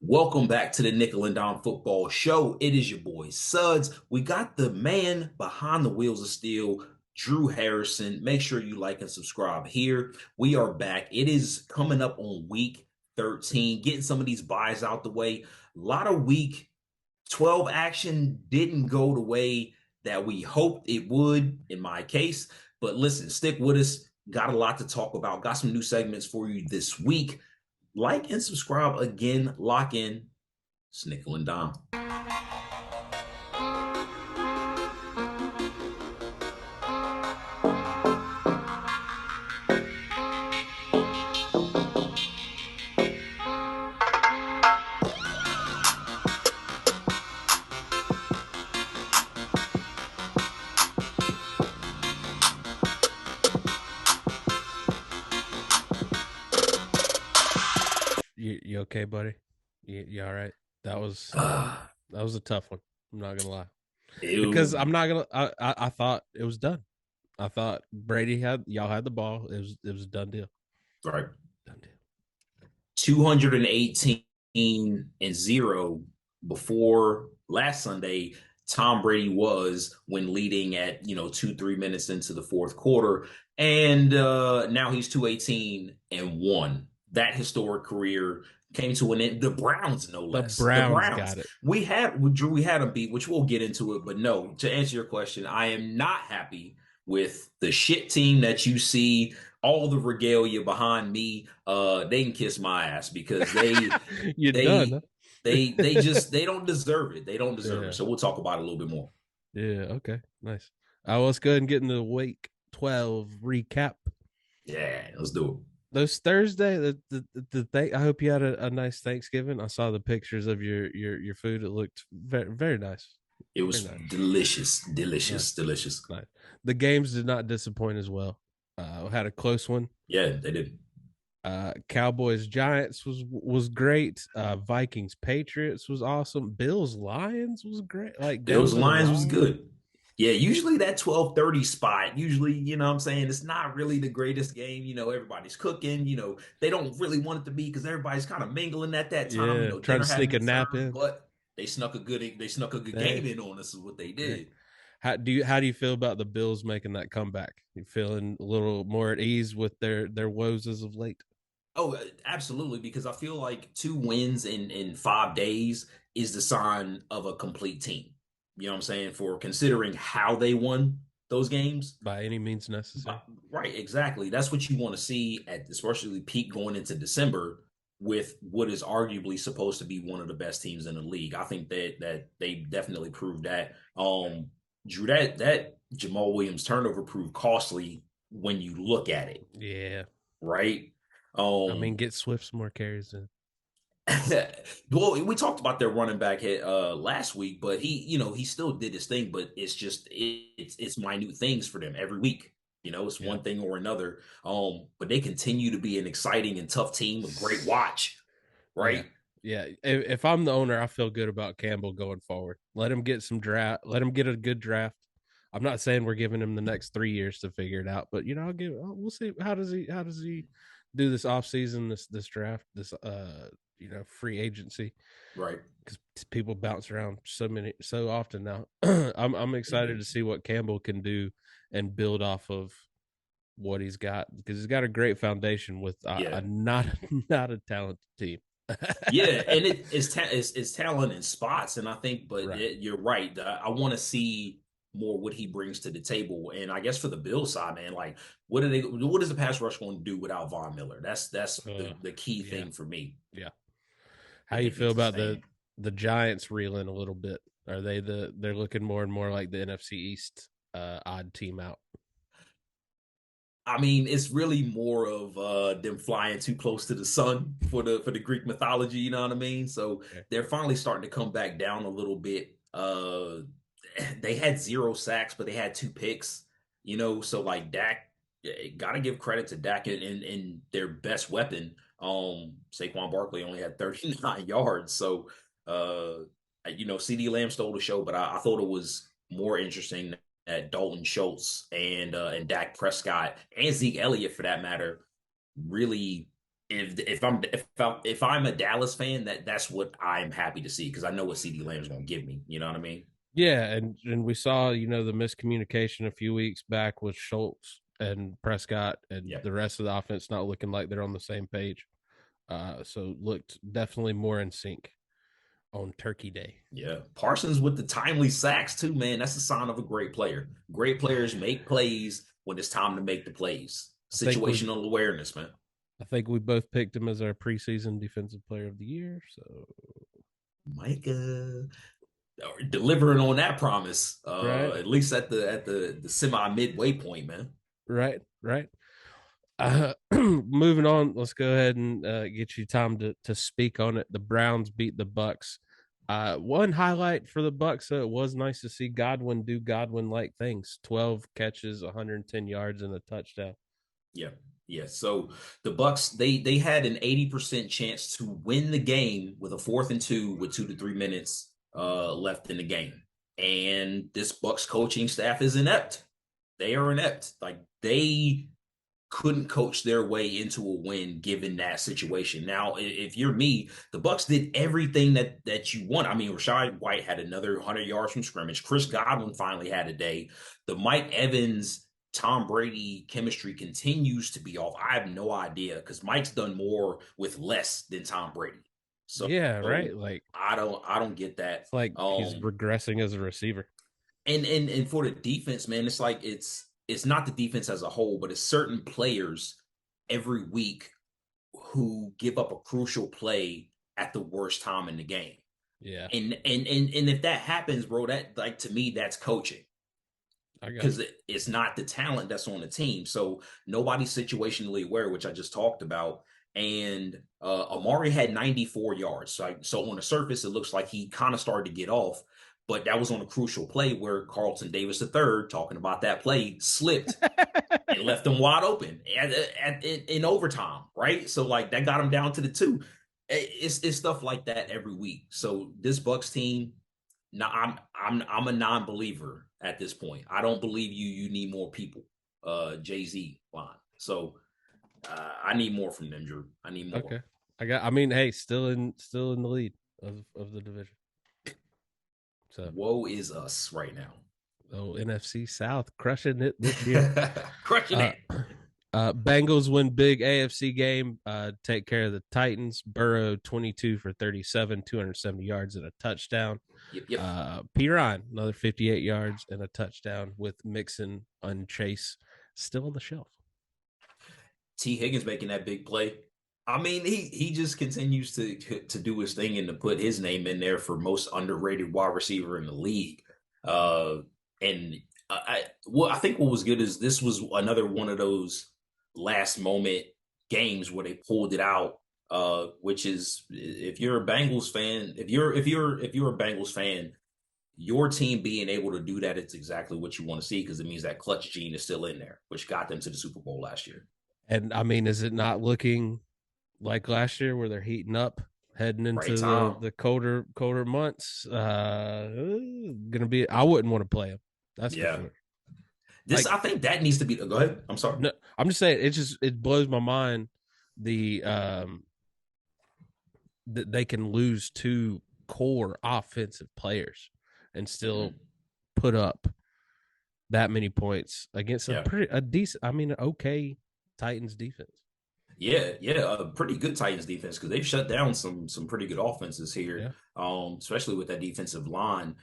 Welcome back to the Nickel and Dime Football Show. It is your boy Suds. We got the man behind the wheels of steel, Drew Harrison. Make sure you like and subscribe here. We are back. It is coming up on week 13, getting some of these buys out the way. A lot of week 12 action didn't go the way that we hoped it would in my case. But listen, stick with us. Got a lot to talk about. Got some new segments for you this week. Like and subscribe again. Lock in. It's Nickel and Dime. You okay, buddy? You all right? That was that was a tough one. I'm not gonna lie, because Ew. I'm not gonna. I thought it was done. I thought Brady had y'all had the ball. It was a done deal. Right. Done deal. 218-0 before last Sunday. Tom Brady was when leading at 2-3 minutes into the fourth quarter, and now he's 218-1. That historic career came to an end. The Browns, no The less. The Browns Browns. got it. We had them beat, which we'll get into it. But no, to answer your question, I am not happy with the shit team that you see, all the regalia behind me. They can kiss my ass because You're done. Huh? they they don't deserve it. They don't deserve it. Yeah. So we'll talk about it a little bit more. Yeah. Okay. Nice. Let's go ahead and get into the Week 12 recap. Yeah, let's do it. Those Thursday, the thing. I hope you had a nice Thanksgiving. I saw the pictures of your food. It looked very very nice. It Very was nice. delicious, Nice. delicious, delicious. Nice. The games did not disappoint as well. Had a close one. Yeah, they did. Cowboys Giants was great. Vikings Patriots was awesome. Bills Lions was great. Like down Bills to the Lions was wire. good. Yeah, usually that 12:30 spot, usually, what I'm saying, it's not really the greatest game. Everybody's cooking, they don't really want it to be because everybody's kind of mingling at that time. Yeah, try to Dinner hadn't sneak a been nap served, in. but they snuck a good Hey, game in on us is what they hey. did. How do you feel about the Bills making that comeback? You feeling a little more at ease with their woes as of late? Oh, absolutely, because I feel like 2 wins in 5 days is the sign of a complete team. You know what I'm saying? For considering how they won those games. By any means necessary. Right, exactly. That's what you want to see at especially peak going into December with what is arguably supposed to be one of the best teams in the league. I think that they definitely proved that. Drew, that Jamal Williams turnover proved costly when you look at it, Yeah. right? I mean, Um, get Swift some more carries in. well, we talked about their running back hit last week, but he still did his thing, but it's minute things for them every week. It's Yeah. one thing or another. But they continue to be an exciting and tough team, a great watch, Yeah. right? Yeah. If I'm the owner, I feel good about Campbell going forward. Let him get some draft. Let him get a good draft. I'm not saying we're giving him the next 3 years to figure it out, but we'll see how does he do this off season, this draft, this free agency, Right. because people bounce around so often now. I'm They excited do. to see what Campbell can do and build off of what he's got, because he's got a great foundation with Yeah. a not not a talented team. Yeah, and it's talent in spots, and I think, but Right. you're right. I want to see more what he brings to the table, and I guess for the Bill side, man, like what is the pass rush going to do without Von Miller? That's the key Yeah. thing for me. Yeah. How If you they can feel about the sustain. the Giants reeling a little bit? Are they're looking more and more like the NFC East odd team out? I mean, it's really more of them flying too close to the sun for the Greek mythology. You know what I mean? So Okay. they're finally starting to come back down a little bit. They had 0 sacks, but they had 2 picks. So like Dak, got to give credit to Dak and their best weapon. Saquon Barkley only had 39 yards. So CD Lamb stole the show, but I thought it was more interesting that Dalton Schultz and Dak Prescott and Zeke Elliott, for that matter, really. if I'm a Dallas fan, that's what I'm happy to see because I know what CD Lamb's going to give me. You know what I mean? Yeah, and we saw, the miscommunication a few weeks back with Schultz and Prescott and Yeah, the rest of the offense not looking like they're on the same page. So looked definitely more in sync on Turkey Day. yeah. Parsons with the timely sacks too, man. That's a sign of a great player. Great players make plays when it's time to make the plays. I think we Situational awareness, man. I think we both picked him as our preseason defensive player of the year. So Micah delivering on that promise, right, at least at the semi midway point, man. right. Moving on, let's go ahead and get you time to speak on it. The Browns beat the Bucks. One highlight for the Bucks, it was nice to see Godwin do Godwin-like things. 12 catches, 110 yards, and a touchdown. Yeah. Yeah. So the Bucks, they had an 80% chance to win the game with a 4th and 2 with 2 to 3 minutes left in the game. And this Bucks coaching staff is inept. They are inept. Like they couldn't coach their way into a win given that situation. Now, if you're me, the Bucks did everything that you want. I mean, Rashad White had another 100 yards from scrimmage. Chris Godwin finally had a day. The Mike Evans Tom Brady chemistry continues to be off. I have no idea because Mike's done more with less than Tom Brady. So Yeah, right. Like I don't get that. it's like he's regressing as a receiver. And for the defense, man, it's like it's not the defense as a whole, but it's certain players every week who give up a crucial play at the worst time in the game. Yeah, And if that happens, bro, that like to me, that's coaching I got because it's not the talent that's on the team. So nobody's situationally aware, which I just talked about. And Amari had 94 yards. So on the surface, it looks like he kind of started to get off, but that was on a crucial play where Carlton Davis III, talking about that play, slipped and left them wide open in overtime, right? So like that got him down to the 2. It's stuff like that every week. So this Bucks team, no, I'm a non-believer at this point. I don't believe you need more people. Jay-Z line. So I need more from them, Drew. I need more. okay. I mean, hey, still in the lead of the division. So Woe is us right now. NFC South crushing it this year. Crushing it. Bengals win big AFC game. Take care of the Titans. Burrow 22 for 37, 270 yards and a touchdown. Yep. Piran another 58 yards and a touchdown with Mixon and Chase still on the shelf. T. Higgins making that big play. I mean, he just continues to do his thing and to put his name in there for most underrated wide receiver in the league. And I think what was good is this was another one of those last moment games where they pulled it out. Which is if you're a Bengals fan, if you're a Bengals fan, your team being able to do that, it's exactly what you want to see because it means that clutch gene is still in there, which got them to the Super Bowl last year. And I mean, is it not looking like last year where they're heating up, heading into the colder months? Gonna be. I wouldn't want to play them. That's for sure. I think that needs to be. Go ahead. I'm sorry. No, I'm just saying. It blows my mind the that they can lose 2 core offensive players and still put up that many points against a decent. I mean, okay, Titans defense. Yeah, a pretty good Titans defense because they've shut down some pretty good offenses here, especially with that defensive line.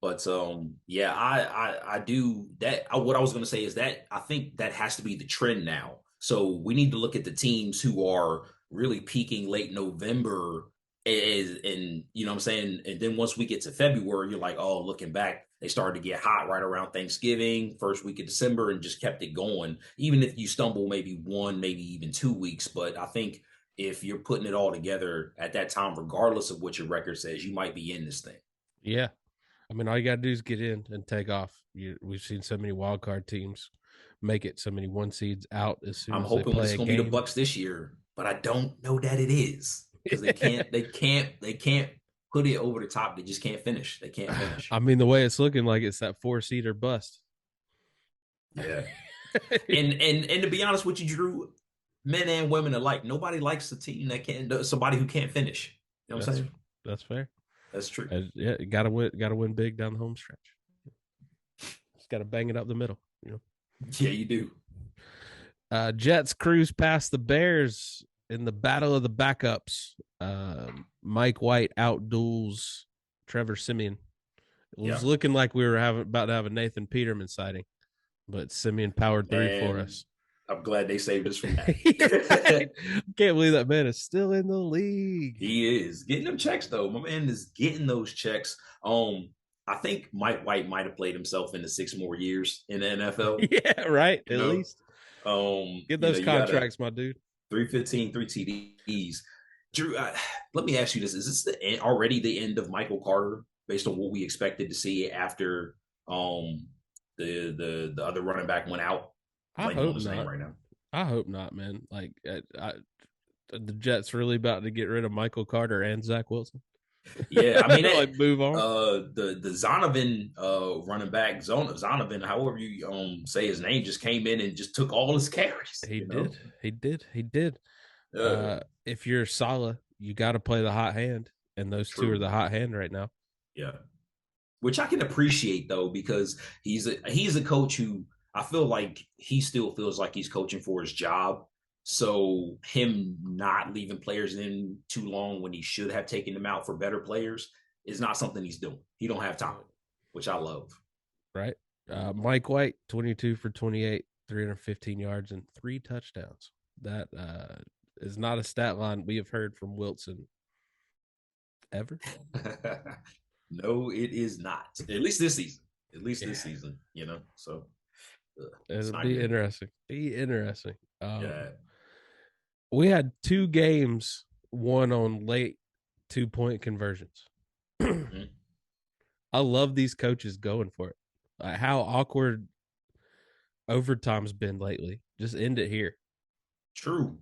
But I do that. What I was going to say is that I think that has to be the trend now. So we need to look at the teams who are really peaking late November, and you know what I'm saying. And then once we get to February, you're like, oh, looking back, they started to get hot right around Thanksgiving, first week of December, and just kept it going. Even if you stumble maybe 1, maybe even 2 weeks, but I think if you're putting it all together at that time, regardless of what your record says, you might be in this thing. Yeah. I mean, all you got to do is get in and take off. We've seen so many wild card teams make it, so many 1 seeds out as soon I'm as hoping they play it's going to be the Bucks this year, but I don't know that it is because they can't put it over the top. They just can't finish. They can't finish. I mean, the way it's looking like it's that 4 seed or bust. Yeah. and to be honest with you, Drew, men and women alike. Nobody likes a team that can't somebody who can't finish. You know what I'm That's saying? that's fair. That's true. Yeah, gotta win big down the home stretch. Just gotta bang it up the middle. Yeah, you do. Jets cruise past the Bears in the battle of the backups. Mike White outduels Trevor Simeon. It Yeah. was looking like we were about to have a Nathan Peterman sighting, but Simeon powered through for And us. I'm glad they saved us from that. Right. Can't believe that man is still in the league. He is getting them checks though. My man is getting those checks. I think Mike White might have played himself into 6 more years in the NFL. Yeah, right. You At know, least get those you got a contracts, my dude. 315, 3 TDs. Drew, let me ask you this: is this already the end of Michael Carter, based on what we expected to see after the other running back went out? I Blanking on hope his name not. right now. I hope not, man. Like, the Jets really about to get rid of Michael Carter and Zach Wilson. Yeah, I mean, Like, move on. the Zonovan running back Zonovan, however you say his name, just came in and just took all his carries. He You know, did. He did. He did. uh, If you're Salah, you got to play the hot hand, and those two are true. the hot hand right now. Yeah, which I can appreciate though, because he's a coach who I feel like he still feels like he's coaching for his job. So him not leaving players in too long when he should have taken them out for better players is not something he's doing. He don't have time, which I love. Right. Mike White, 22 for 28, 315 yards and 3 touchdowns. That is not a stat line we have heard from Wilson ever. No, it is not. At least this season. At least this season, So It'll be good. interesting. Be interesting. Yeah. We had 2 games won on late 2-point conversions. Mm-hmm. I love these coaches going for it. How awkward overtime's been lately. Just end it here. True.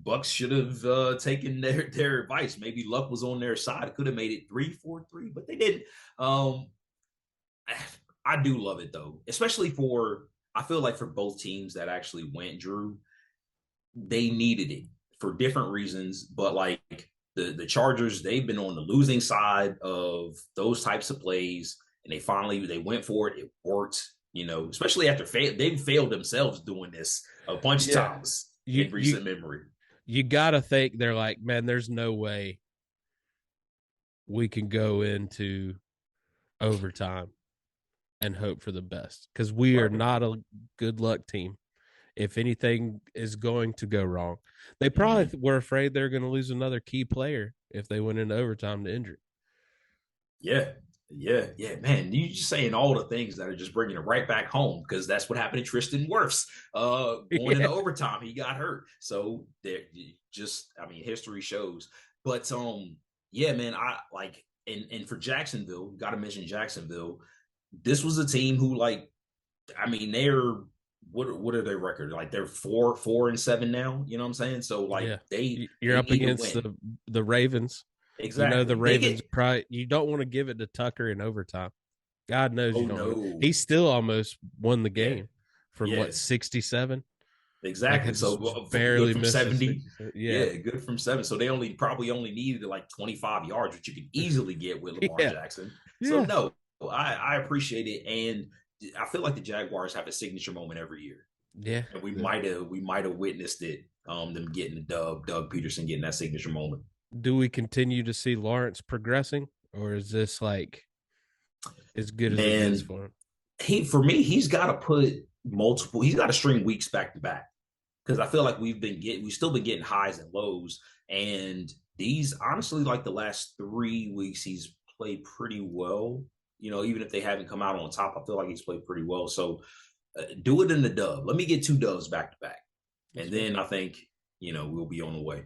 Bucks should have taken their advice. Maybe luck was on their side. Could have made it 3-4-3, but they didn't. I do love it though, especially I feel like for both teams that actually went, Drew, they needed it for different reasons. But like the Chargers, they've been on the losing side of those types of plays, and they went for it. It worked. Especially after they've failed themselves doing this a bunch of times in recent memory. You gotta think they're like, man, there's no way we can go into overtime and hope for the best, because we are not a good luck team. If anything is going to go wrong, they probably were afraid they're going to lose another key player if they went into overtime to injury. Yeah, man. You just saying all the things that are just bringing it right back home, because that's what happened to Tristan Wirfs. Going into overtime, he got hurt. So history shows. But yeah, man. I like, and for Jacksonville, got to mention Jacksonville. This was a team who, like, I mean, they're what are their record? Like, they're 4-7 now. You know what I'm saying? So like, you're up against the Ravens. Exactly. The Ravens probably, you don't want to give it to Tucker in overtime. God knows you don't. No. He still almost won the game from 67. Exactly. Like, so barely good from 70. Yeah, good from 7. So they probably only needed like 25 yards, which you could easily get with Lamar Jackson. So no, I appreciate it, and I feel like the Jaguars have a signature moment every year. Yeah, and we might have witnessed it. Them getting the dub, Doug Peterson getting that signature moment. Do we continue to see Lawrence progressing, or is this like as good as it is for him? For me, he's got to put he's got to string weeks back to back, because I feel like we've still been getting highs and lows, and these, honestly, like the last 3 weeks, he's played pretty well. Even if they haven't come out on top, I feel like he's played pretty well. So do it in the dub. Let me get 2 dubs back to back, and then I think we'll be on the way.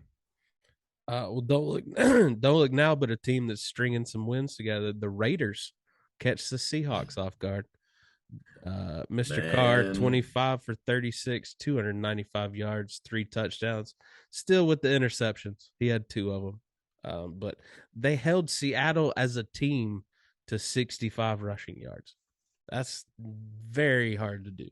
Well, don't look, don't look now, but a team that's stringing some wins together. The Raiders catch the Seahawks off guard. Mr. Carr, 25 for 36, 295 yards, 3 touchdowns. Still with the interceptions. He had 2 of them. But they held Seattle as a team to 65 rushing yards. That's very hard to do.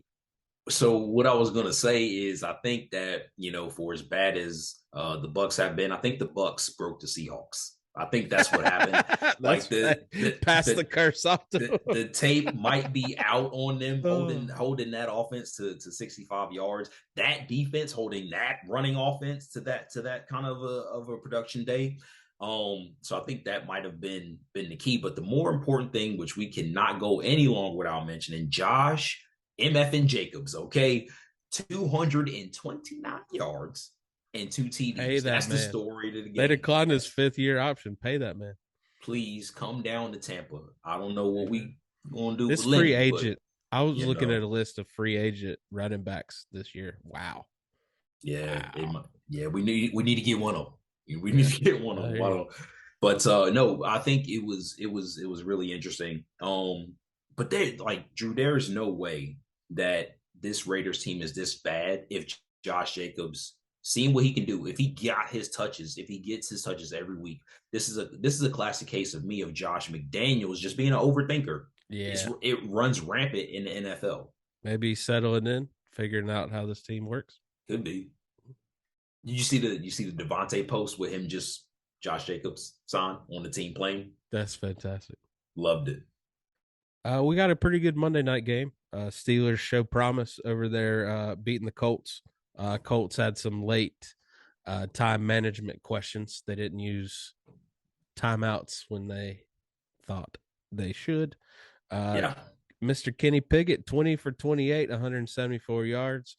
So what I was gonna say is I think that, for as bad as the Bucks have been, I think the Bucks broke the Seahawks. I think that's what happened. Like That's pass the curse off to the tape might be out on them him. holding that offense to 65 yards. That defense holding that running offense to that kind of a production day. So I think that might have been the key. But the more important thing, which we cannot go any longer without mentioning, Josh MF and Jacobs, okay? 229 yards and two Pay TDs. that That's the man. story of the They game. declined his 5th-year option. Pay that man. Please come down to Tampa. I don't know what Yeah. we gonna do This with free Lenny, but agent. I was you looking at know, a list of free agent running backs this year. Wow. yeah, they Wow. might. Yeah, we need to get one of them. We need Yeah. to get one of I them. hear you. But no, I think it was really interesting. But they like Drew. There is no way that this Raiders team is this bad if Josh Jacobs seeing what he can do. If he got his touches, if he gets his touches every week, this is a classic case of Josh McDaniels just being an overthinker. Yeah. It runs rampant in the NFL. Maybe settling in, figuring out how this team works. Could be. You see the Devontae post with him just Josh Jacobs sign on the team playing? That's fantastic. Loved it. We got a pretty good Monday night game. Steelers show promise over there, beating the Colts. Colts had some late time management questions. They didn't use timeouts when they thought they should. Yeah. Mr. Kenny Pickett, 20 for 28, 174 yards.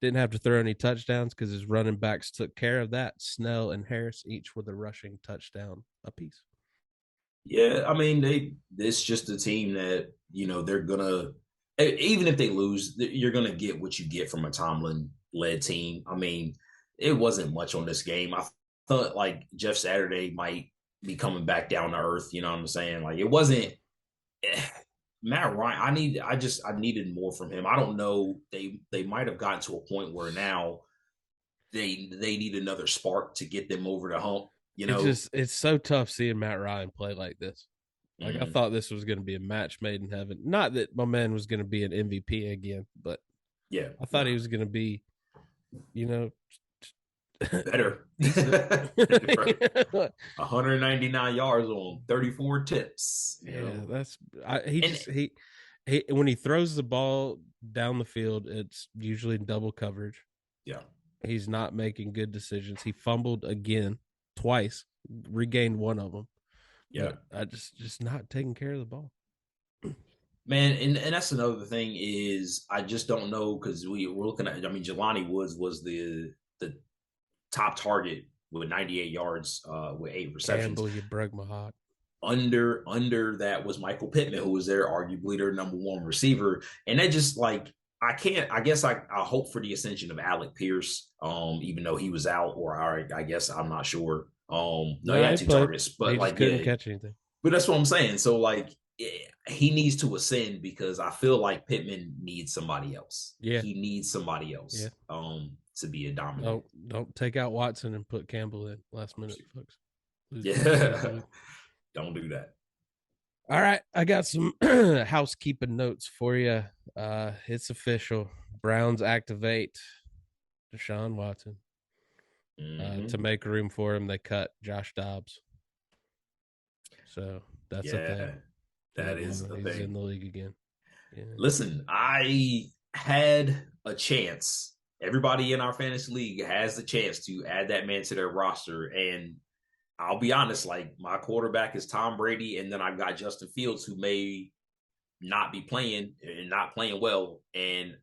Didn't have to throw any touchdowns because his running backs took care of that. Snell and Harris each with a rushing touchdown apiece. Yeah, I mean, it's just a team that, they're gonna even if they lose, you're gonna get what you get from a Tomlin led team. I mean, it wasn't much on this game. I thought like Jeff Saturday might be coming back down to earth, you know what I'm saying? Like it wasn't Matt Ryan. I needed more from him. I don't know. They might have gotten to a point where now they need another spark to get them over the hump, you know. It's so tough seeing Matt Ryan play like this. Like I Mm-hmm. thought this was going to be a match made in heaven. Not that my man was going to be an MVP again, but Yeah, I thought he no, was going to be, you know, better. decent. 199 yards on 34 tips. Yeah, And he when he throws the ball down the field, it's usually double coverage. yeah, He's not making good decisions. He fumbled again twice, regained one of them, yeah, but I just not taking care of the ball. man. And that's another thing is I just don't know because we're looking at. I mean, Jelani Woods was the top target with 98 yards with 8 receptions. Campbell, you broke my heart. Under that was Michael Pittman, who was their arguably their number one receiver, and that just like I can't. I guess I hope for the ascension of Alec Pierce, even though he was out, or I guess I'm not sure. No, he No, had he two played. targets, He but just like couldn't yeah, catch anything. but that's what I'm saying. So like he needs to ascend because I feel like Pittman needs somebody else. Yeah, He needs somebody yeah. else to be a dominant. Don't take out Watson and put Campbell in last minute, folks. Yeah, don't do that. All right, I got some housekeeping notes for you. It's official. Browns activate Deshaun Watson. To Mm-hmm. make room for him, they cut Josh Dobbs. So that's a thing. Yeah, that is the He's in thing. the league again. Yeah. Listen, I had a chance. Everybody in our fantasy league has the chance to add that man to their roster. And I'll be honest, like my quarterback is Tom Brady, and then I've got Justin Fields, who may not be playing and not playing well. And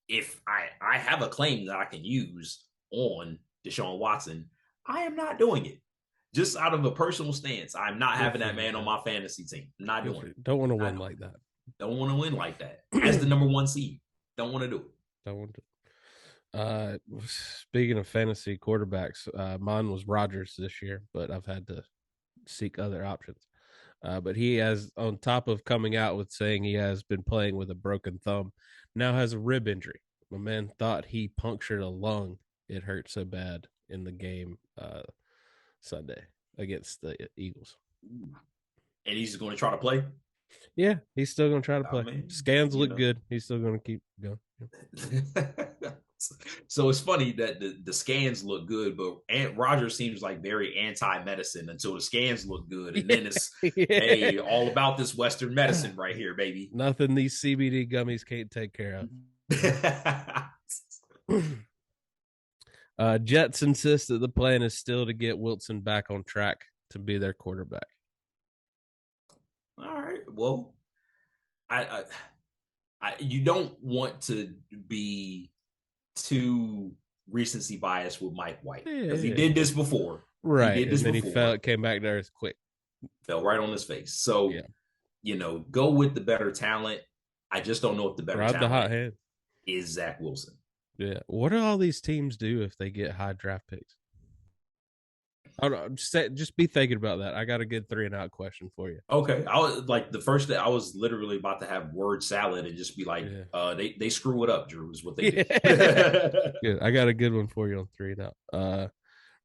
if I have a claim that I can use on Deshaun Watson, I am not doing it. Just out of a personal stance, I'm not Good having for that you, man on man. my fantasy team. I'm not Good doing for it. you. Don't want to Not win doing like that. Don't want to win like that. As the number one seed. Don't want to do it. Don't want to. Speaking of fantasy quarterbacks, mine was Rodgers this year, but I've had to seek other options. But he has, on top of coming out with saying he has been playing with a broken thumb, now has a rib injury. My man thought he punctured a lung. It hurt so bad in the game Sunday against the Eagles. And he's going to try to play. Yeah, he's still going to try to I play. mean, Scans you look know, good. He's still going to keep going. So it's funny that the scans look good, but Roger seems like very anti-medicine until the scans look good, and then it's Yeah. hey, all about this Western medicine right here, baby. Nothing these CBD gummies can't take care of. Jets insist that the plan is still to get Wilson back on track to be their quarterback. All right. Well, I, you don't want to be too recency biased with Mike White because he did this before. Right. He did this and then before. He came back to earth quick. Fell right on his face. So, yeah. Go with the better talent. I just don't know if the better Ride the hot talent hand. is Zach Wilson. Yeah. What do all these teams do if they get high draft picks? I don't know, just be thinking about that. I got a good 3-and-out question for you. Okay, I was like the first day I was literally about to have word salad and just be like, they screw it up, Drew, is what they do. Good. I got a good one for you on 3-and-out.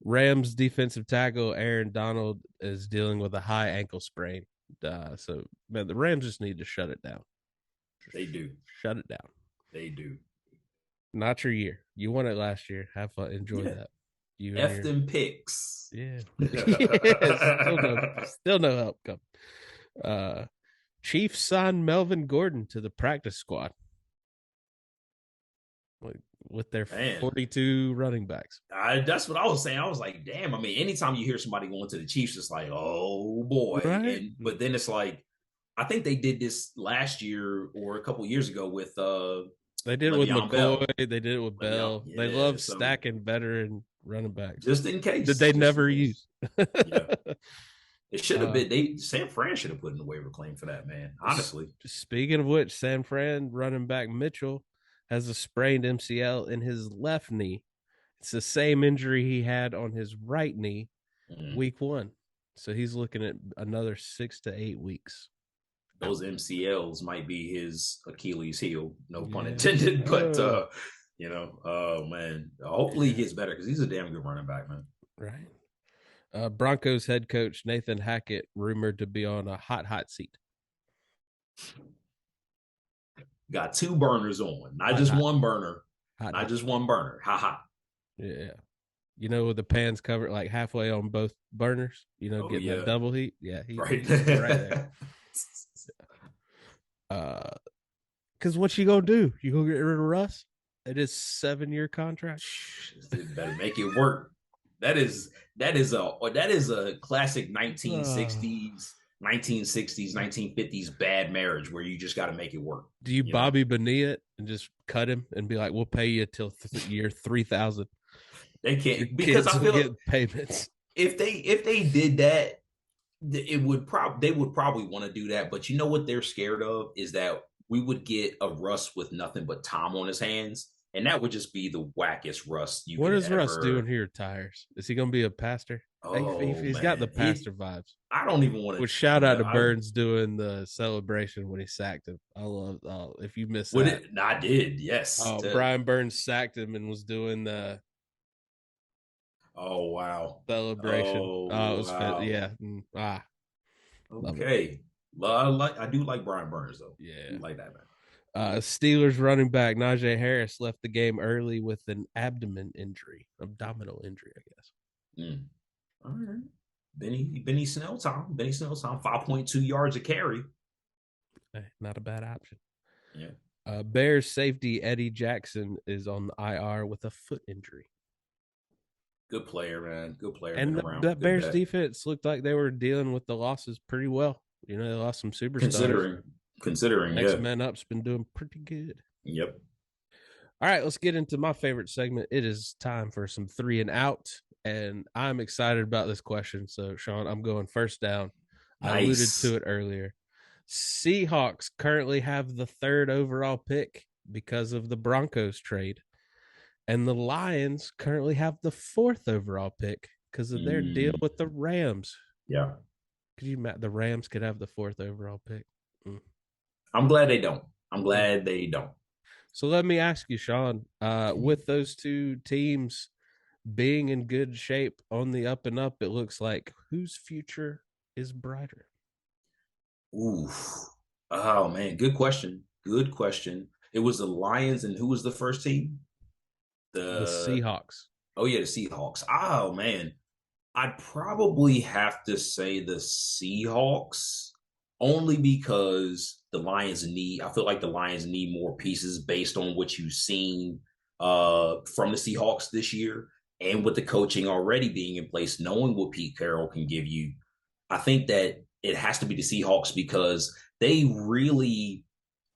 Rams defensive tackle Aaron Donald is dealing with a high ankle sprain. So man, the Rams just need to shut it down. They do. Shut it down. They do. Not your year. You won it last year. Have fun. Enjoy that. You F them picks. Yeah. Still no help come. Chiefs signed Melvin Gordon to the practice squad with their 42 running backs. That's what I was saying. I was like, damn. I mean, anytime you hear somebody going to the Chiefs, it's like, oh boy. Right? But then it's like, I think they did this last year or a couple years ago with they did it with McCoy. Bell. They did it with Bell. They love stacking veteran running backs just in case that they never use. It should have been. San Fran should have put in the waiver claim for that, man. Honestly. Speaking of which, San Fran running back Mitchell has a sprained MCL in his left knee. It's the same injury he had on his right knee week 1. So he's looking at another 6 to 8 weeks. Those MCLs might be his Achilles heel, no pun intended. But oh man, hopefully he gets better because he's a damn good running back, man. Right. Broncos head coach Nathan Hackett rumored to be on a hot seat. Got 2 burners on, not just one burner, not just one burner. Ha. Yeah. You know, with the pans covered like halfway on both burners, getting that double heat. Yeah, he's right there. Because what you gonna do? You gonna get rid of Russ? It is 7-year contract. Better make it work. That is a classic 1960s, 1950s bad marriage where you just got to make it work. Do you Bobby Bonilla it and just cut him and be like, "We'll pay you till year 3,000." They can't because I feel like payments. If they did that, they would probably want to do that. But you know what they're scared of is that we would get a Russ with nothing but Tom on his hands. And that would just be the wackest Russ you What is Russ doing here, Tires? Is he going to be a pastor? Oh, he's got the pastor vibes. I don't even want to. Well, shout out to Burns doing the celebration when he sacked him. I love if you missed that. I did, yes. Oh, Brian Burns sacked him and was doing the oh, wow. celebration. Oh, it was wow. Okay. I do like Brian Burns, though. Yeah. I do like that, man. Steelers running back Najee Harris left the game early with an abdominal injury, I guess. All right. Benny Snell time. 5.2 yards a carry. Hey, not a bad option. Yeah. Bears safety Eddie Jackson is on the IR with a foot injury. Good player, man. Good player. And that Bears defense looked like they were dealing with the losses pretty well. They lost some superstars. Considering Next man up's been doing pretty good. Yep. All right, let's get into my favorite segment. It is time for some 3-and-out, and I'm excited about this question. So, Shawn, I'm going first down. Nice. I alluded to it earlier. Seahawks currently have the 3rd overall pick because of the Broncos trade, and the Lions currently have the 4th overall pick because of their deal with the Rams. Yeah. The Rams could have the 4th overall pick. I'm glad they don't. So let me ask you, Shawn, with those 2 teams being in good shape on the up and up, it looks like whose future is brighter? Ooh. Oh, man. Good question. It was the Lions, and who was the first team? The The Seahawks. Oh yeah, the Seahawks. Oh man, I'd probably have to say the Seahawks only because the Lions need, I feel like the Lions need more pieces based on what you've seen from the Seahawks this year and with the coaching already being in place, knowing what Pete Carroll can give you. I think that it has to be the Seahawks because they really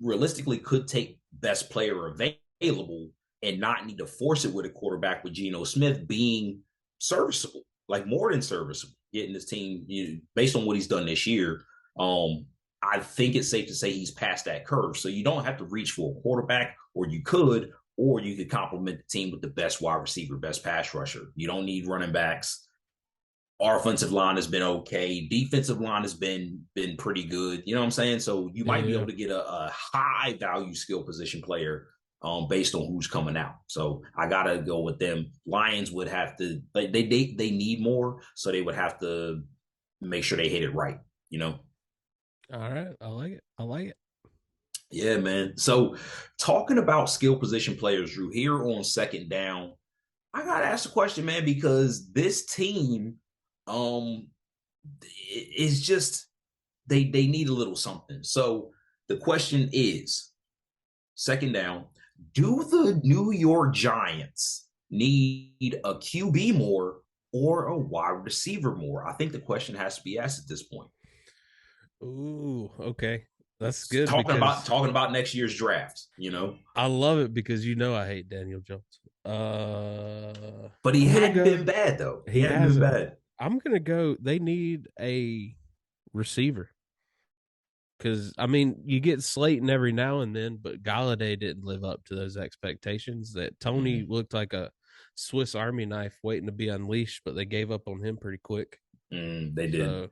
realistically could take best player available and not need to force it with a quarterback with Geno Smith being serviceable, like more than serviceable, getting this team, based on what he's done this year. I think it's safe to say he's past that curve. So you don't have to reach for a quarterback, or you could complement the team with the best wide receiver, best pass rusher. You don't need running backs. Our offensive line has been okay. Defensive line has been pretty good. You know what I'm saying? So you might be Yeah. able to get a high value skill position player based on who's coming out. So I gotta go with them. Lions would have to they need more, so they would have to make sure they hit it right. You know? All right. I like it. I like it. Yeah, man. So talking about skill position players, Drew, here on second down, I gotta ask the question, man, because this team, um, is just they need a little something. So the question is, second down, do the New York Giants need a QB more or a wide receiver more? I think the question has to be asked at this point. Ooh, okay. That's good Talking about because talking about next year's draft, you know. I love it because I hate Daniel Jones. But he I'm gonna hadn't go. been bad though. He He hadn't been hasn't. bad. I'm gonna go. They need a receiver because I mean you get Slayton every now and then, but Galladay didn't live up to those expectations. That Tony looked like a Swiss Army knife waiting to be unleashed, but they gave up on him pretty quick. They did. So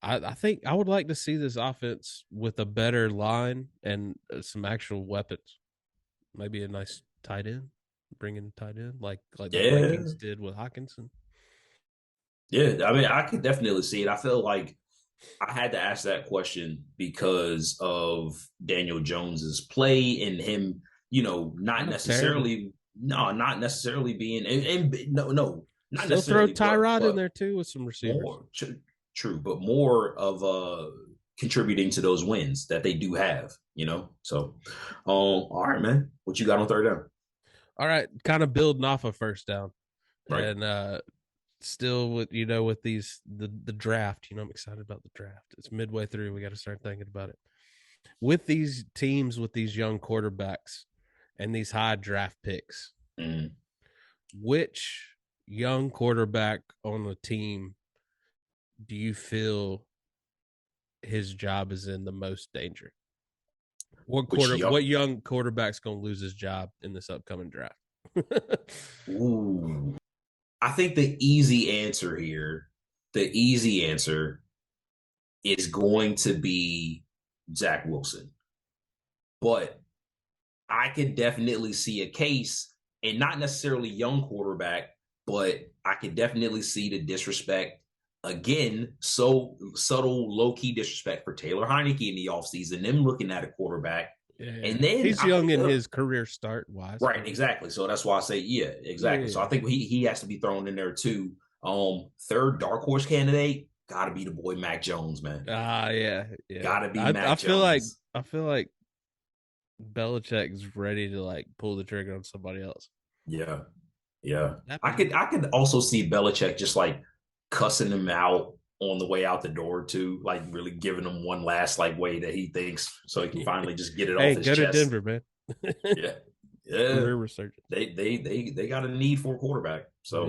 I think I would like to see this offense with a better line and some actual weapons. Maybe a nice tight end, bring in a tight end like the Yeah. Vikings did with Hawkinson. Yeah. I mean, I could definitely see it. I feel like I had to ask that question because of Daniel Jones's play and him, not That was terrible. necessarily, no, not necessarily being, and no, not Still throw necessarily, Tyrod in but there too with some receivers. more true, but more of contributing to those wins that they do have. So, all right, man, what you got on third down? All right, kind of building off a first down, Right. and still with with these the draft. I'm excited about the draft. It's midway through. We got to start thinking about it with these teams with these young quarterbacks and these high draft picks. Mm. Which young quarterback on the team do you feel his job is in the most danger? Which What young quarterback's going to lose his job in this upcoming draft? Ooh. I think the easy answer is going to be Zach Wilson. But I could definitely see a case, and not necessarily young quarterback, but I could definitely see the disrespect again, so subtle, low key disrespect for Taylor Heineke in the offseason, them looking at a quarterback. Yeah. And then He's I young think in his career start wise. right, exactly. So that's why I say, yeah, exactly. So I Yeah. think he has to be thrown in there too. Third dark horse candidate, gotta be the boy Mac Jones, man. Yeah, yeah. Gotta be I Mac feel like Jones. Belichick's ready to pull the trigger on somebody else. Yeah. Yeah. That I could also see Belichick just like cussing him out on the way out the door too, like really giving him one last like way that he thinks so he can finally just get it off Hey, his go to chest. Denver, man. Yeah. Yeah. Career resurgence. They got a need for a quarterback. So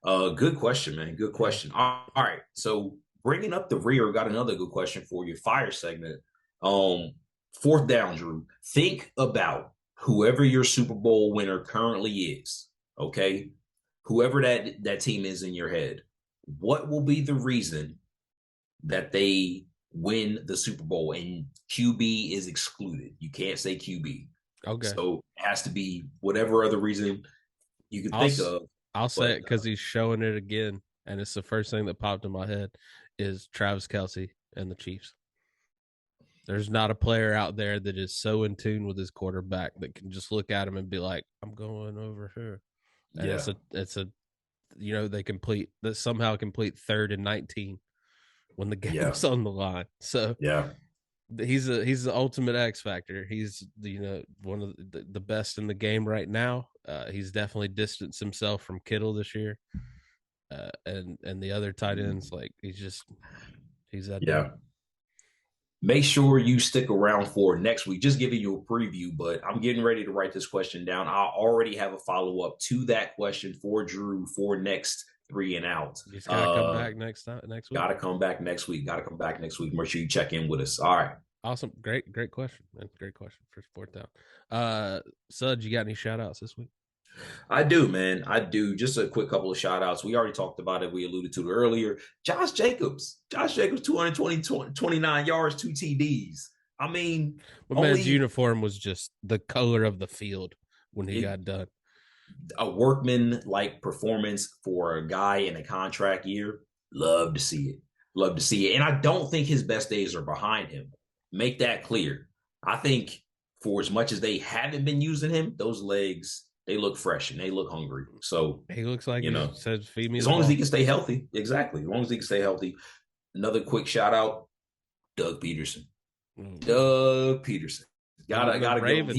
Yeah. good question, man. Good question. All right. So bringing up the rear, got another good question for you. Fire segment. Um, fourth down, Drew. Think about whoever your Super Bowl winner currently is. Okay, whoever that team is in your head. What will be the reason that they win the Super Bowl? And QB is excluded. You can't say QB. Okay. So it has to be whatever other reason you can think of. I'll say But it because he's showing it again, and it's the first thing that popped in my head is Travis Kelce and the Chiefs. There's not a player out there that is so in tune with his quarterback that can just look at him and be like, "I'm going over here," and Yeah. it's a they somehow complete 3rd and 19 when the Yeah. game's on the line. So Yeah. he's the ultimate X factor. He's one of the best in the game right now. He's definitely distanced himself from Kittle this year, and the other tight ends. Like he's that dude. Yeah. Make sure you stick around for next week. Just giving you a preview, but I'm getting ready to write this question down. I already have a follow up to that question for Drew for next three and out. You just gotta come back next week. Got to come back next week. Got to come back next week. Make sure you check in with us. All right. Awesome. Great question. Man. Great question for fourth down. Suds, you got any shout outs this week? I do, man. I do. Just a quick couple of shout outs. We already talked about it. We alluded to it earlier. Josh Jacobs, 29 yards, 2 TDs. I mean, man's uniform was just the color of the field when he got done. A workman like performance for a guy in a contract year. Love to see it. Love to see it. And I don't think his best days are behind him. Make that clear. I think for as much as they haven't been using him, those legs, they look fresh and they look hungry. So he looks like says, "Feed me." As long as he can stay healthy, exactly. As long as he can stay healthy. Another quick shout out, Doug Peterson. Doug Peterson, gotta go.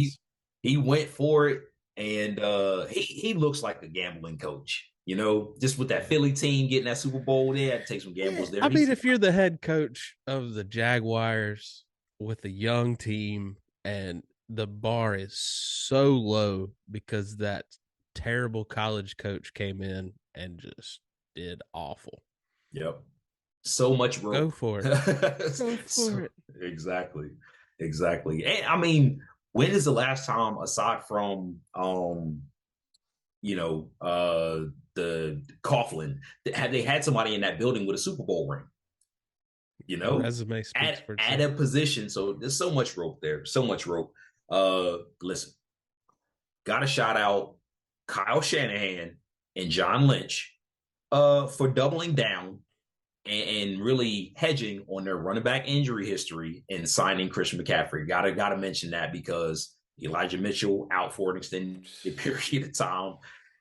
He went for it, and he looks like a gambling coach. Just with that Philly team getting that Super Bowl, they had to take some gambles there. I mean, if you're the head coach of the Jaguars with a young team and the bar is so low because that terrible college coach came in and just did awful. Yep. So much rope. Go for it. Go for it. Exactly. And I mean, when is the last time, aside from the Coughlin, have they had somebody in that building with a Super Bowl ring? Resume speaks for at a position. So there's so much rope there. So much rope. Listen, got to shout out Kyle Shanahan and John Lynch for doubling down and really hedging on their running back injury history and signing Christian McCaffrey. Gotta mention that because Elijah Mitchell out for an extended period of time.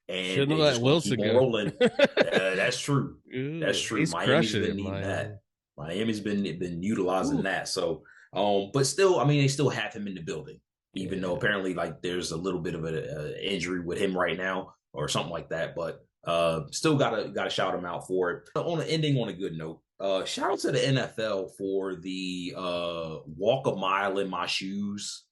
And shouldn't have let Wilson go. Rolling. That's true. That's true. Miami's been needing that. Miami's been utilizing that. So, but still, I mean, they still have him in the building, even though apparently like there's a little bit of an injury with him right now or something like that. But still gotta shout him out for it. On ending on a good note, shout out to the NFL for the walk a mile in my shoes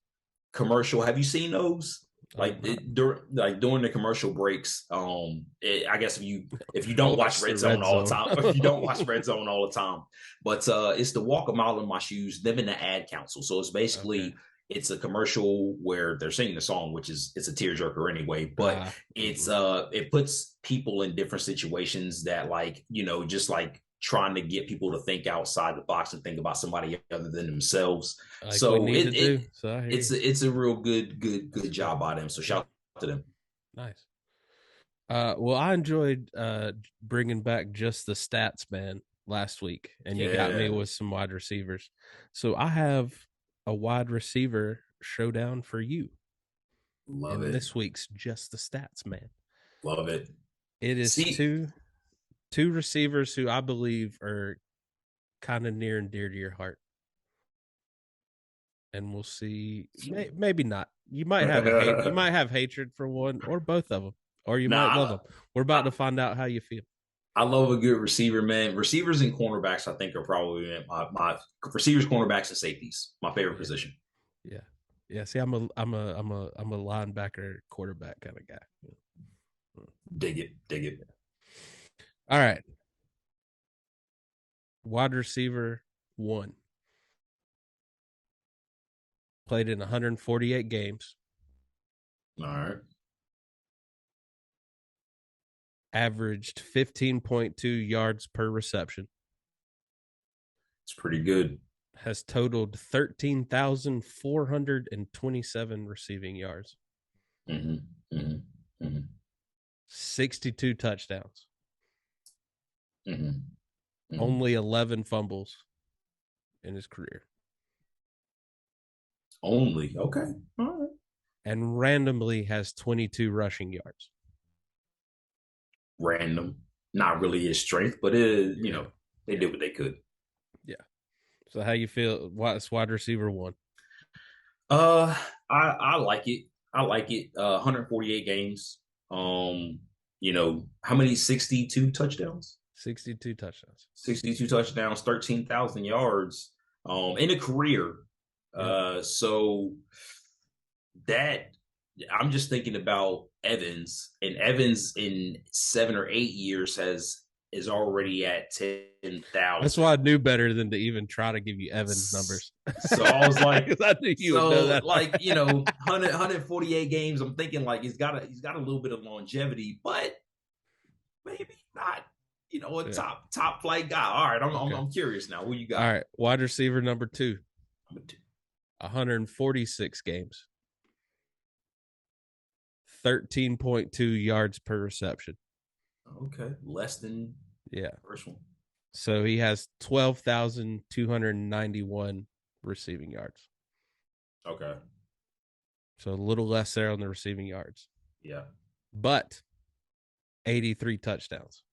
commercial. Have you seen those? During the commercial breaks, I guess if you don't watch Red Zone all the time, if you don't watch Red Zone all the time, but it's the walk a mile in my shoes, them in the ad council. So it's basically it's a commercial where they're singing the song, which it's a tearjerker anyway, but it puts people in different situations that just like trying to get people to think outside the box and think about somebody other than themselves. So it's a real good job by them. So shout out to them. Nice. Well, I enjoyed bringing back just the stats, man, last week, and you got me with some wide receivers. So I have a wide receiver showdown for you. Love it. This week's just the stats, man. Love it. It is two receivers who I believe are kind of near and dear to your heart. And we'll see. Maybe not. You might have hatred for one or both of them, or you might love them. We're about to find out how you feel. I love a good receiver, man. Receivers and cornerbacks, I think, are probably my receivers, cornerbacks, and safeties. My favorite position. Yeah. See, I'm a linebacker, quarterback kind of guy. Dig it. All right. Wide receiver 1. Played in 148 games. All right. Averaged 15.2 yards per reception. It's pretty good. Has totaled 13,427 receiving yards. 62 touchdowns. Only 11 fumbles in his career. Only. Okay. All right. and randomly has 22 rushing yards. Random. Not really his strength, but it, Yeah. they Yeah. did what they could. Yeah. So how you feel? What's wide receiver one? Uh, I like it. I like it. 148 games. Um, how many? 62 touchdowns. 62 touchdowns. 62 touchdowns, 13,000 yards. In a career. Yep. So that I'm just thinking about Evans, and Evans in 7 or 8 years is already at That's 10,000. why I knew better than to even try to give you Evan's numbers. So I was like, Because I knew you would know that. 148 games. I'm thinking like he's got a little bit of longevity, but maybe not. A Yeah. top flight guy. All right, Okay. I'm curious now. Who you All got? right. Wide receiver number two, 146 games, 13.2 yards per reception. Okay, less than Yeah. first one. So he has 12,291 receiving yards. Okay, So a little less there on the receiving yards, yeah. but 83 touchdowns.